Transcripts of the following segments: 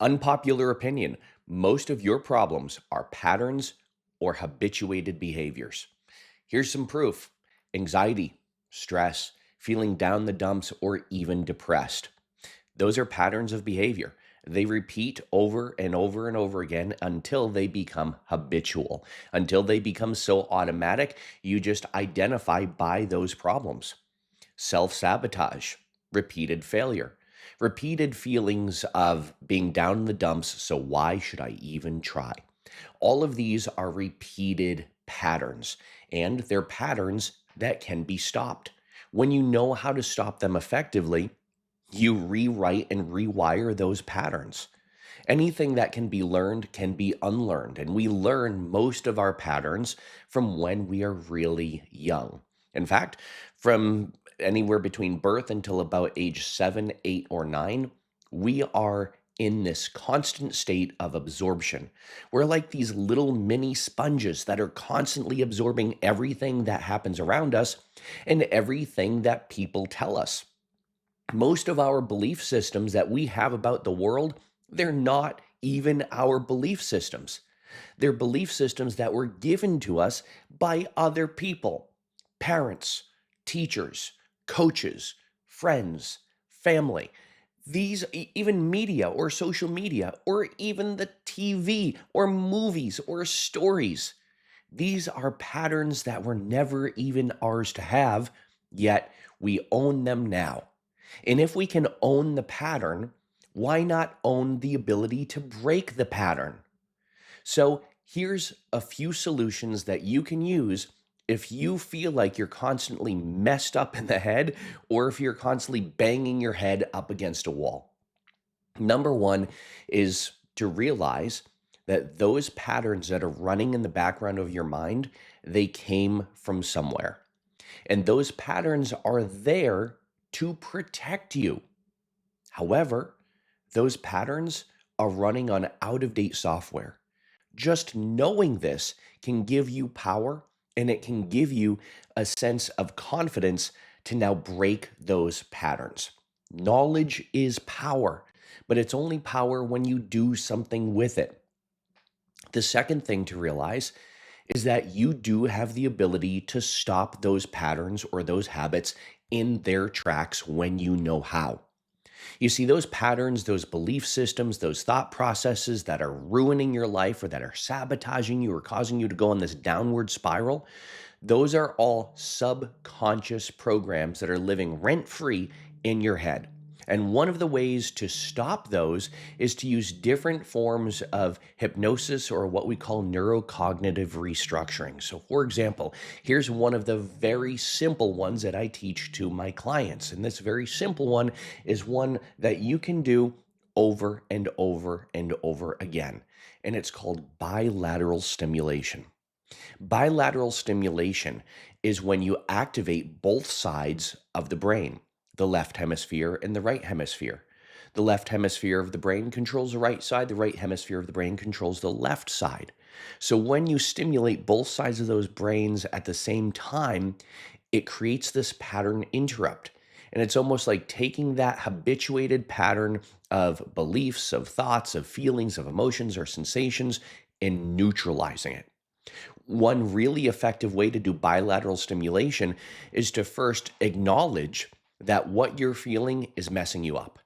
Unpopular opinion: most of your problems are patterns or habituated behaviors. Here's some proof: anxiety, stress, feeling down the dumps, or even depressed. Those are patterns of behavior. They repeat over and over and over again until they become habitual, until they become so automatic you just identify by those problems. Self sabotage, repeated failure, repeated feelings of being down in the dumps. So, why should I even try? All of these are repeated patterns, and they're patterns that can be stopped. When you know how to stop them effectively, you rewrite and rewire those patterns. Anything that can be learned can be unlearned, and we learn most of our patterns from when we are really young. In fact, from anywhere between birth until about age 7, 8, or 9, we are in this constant state of absorption. We're like these little mini sponges that are constantly absorbing everything that happens around us and everything that people tell us. Most of our belief systems that we have about the world, they're not even our belief systems. They're belief systems that were given to us by other people: parents, teachers, coaches, friends, family. These, even media or social media, or even the TV or movies or stories. These are patterns that were never even ours to have, yet we own them now. And if we can own the pattern, why not own the ability to break the pattern? So, here's a few solutions that you can use if you feel like you're constantly messed up in the head or if you're constantly banging your head up against a wall. Number one is to realize that those patterns that are running in the background of your mind, they came from somewhere. And those patterns are there to protect you. However, those patterns are running on out of date software. Just knowing this can give you power, and it can give you a sense of confidence to now break those patterns. Knowledge is power, but it's only power when you do something with it. The second thing to realize is that you do have the ability to stop those patterns or those habits in their tracks when you know how. You see, those patterns, those belief systems, those thought processes that are ruining your life or that are sabotaging you or causing you to go on this downward spiral, those are all subconscious programs that are living rent free in your head. And one of the ways to stop those is to use different forms of hypnosis or what we call neurocognitive restructuring. So, for example, here's one of the very simple ones that I teach to my clients. And this very simple one is one that you can do over and over and over again. And it's called bilateral stimulation. Bilateral stimulation is when you activate both sides of the brain, the left hemisphere and the right hemisphere. The left hemisphere of the brain controls the right side, the right hemisphere of the brain controls the left side. So when you stimulate both sides of those brains at the same time, it creates this pattern interrupt. And it's almost like taking that habituated pattern of beliefs, of thoughts, of feelings, of emotions, or sensations and neutralizing it. One really effective way to do bilateral stimulation is to first acknowledge that what you're feeling is messing you up.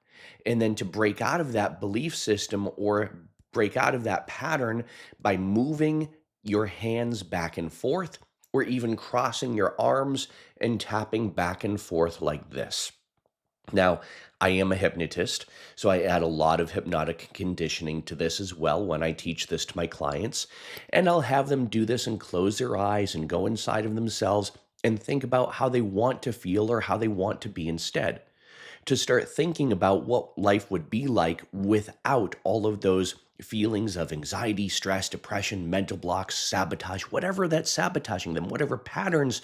And then to break out of that belief system or break out of that pattern by moving your hands back and forth, or even crossing your arms and tapping back and forth like this. Now, I am a hypnotist, so I add a lot of hypnotic conditioning to this as well when I teach this to my clients. And I'll have them do this and close their eyes and go inside of themselves and think about how they want to feel or how they want to be instead. To start thinking about what life would be like without all of those feelings of anxiety, stress, depression, mental blocks, sabotage, whatever that's sabotaging them, whatever patterns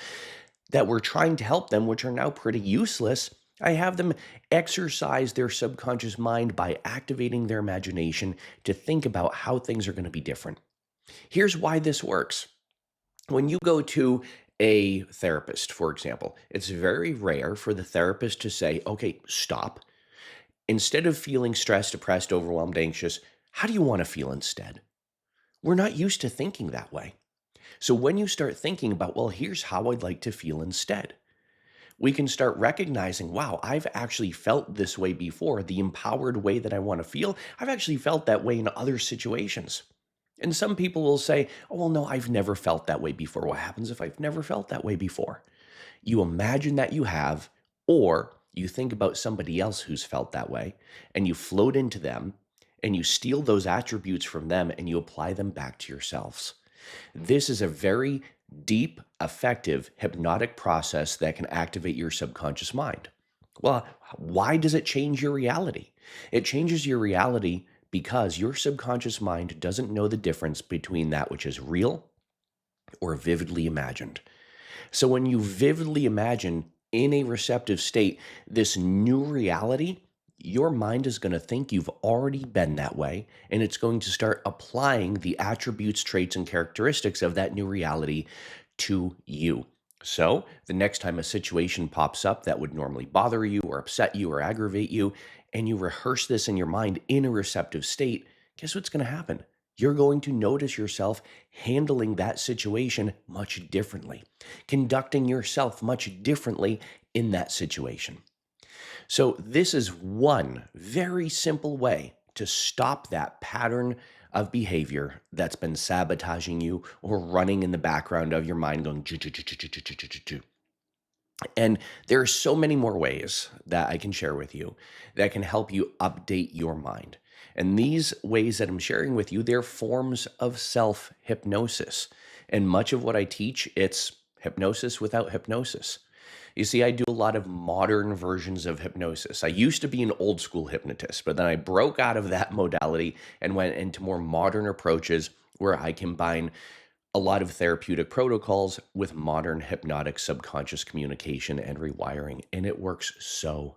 that we're trying to help them, which are now pretty useless. I have them exercise their subconscious mind by activating their imagination to think about how things are going to be different. Here's why this works. When you go to a therapist, for example, it's very rare for the therapist to say, okay, stop. Instead of feeling stressed, depressed, overwhelmed, anxious, how do you want to feel instead? We're not used to thinking that way. So when you start thinking about, well, here's how I'd like to feel instead, we can start recognizing, wow, I've actually felt this way before. The empowered way that I want to feel, I've actually felt that way in other situations. And some people will say, oh, well, no, I've never felt that way before. What happens if I've never felt that way before? You imagine that you have, or you think about somebody else who's felt that way, and you float into them, and you steal those attributes from them, and you apply them back to yourselves. This is a very deep, effective hypnotic process that can activate your subconscious mind. Well, why does it change your reality? It changes your reality because your subconscious mind doesn't know the difference between that which is real or vividly imagined. So when you vividly imagine in a receptive state this new reality, your mind is going to think you've already been that way, and it's going to start applying the attributes, traits, and characteristics of that new reality to you. So the next time a situation pops up that would normally bother you or upset you or aggravate you, and you rehearse this in your mind in a receptive state, guess what's going to happen? You're going to notice yourself handling that situation much differently, conducting yourself much differently in that situation. So, this is one very simple way to stop that pattern of behavior that's been sabotaging you or running in the background of your mind going, "Choo, choo, choo, choo, choo, choo, choo, choo, choo." And there are so many more ways that I can share with you that can help you update your mind. And these ways that I'm sharing with you, they're forms of self hypnosis. And much of what I teach, it's hypnosis without hypnosis. You see, I do a lot of modern versions of hypnosis. I used to be an old school hypnotist, but then I broke out of that modality and went into more modern approaches where I combine a lot of therapeutic protocols with modern hypnotic subconscious communication and rewiring, and it works so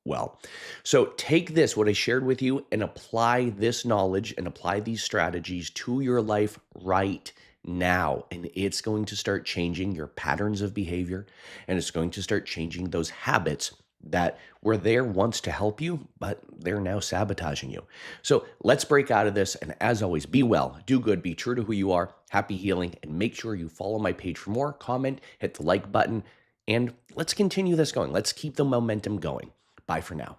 well. So take this, what I shared with you, and apply this knowledge and apply these strategies to your life right now. And it's going to start changing your patterns of behavior, and it's going to start changing those habits that were there once to help you, but they're now sabotaging you. So let's break out of this. And as always, be well, do good, be true to who you are, happy healing, and make sure you follow my page for more, comment, hit the like button, and let's continue this going. Let's keep the momentum going. Bye for now.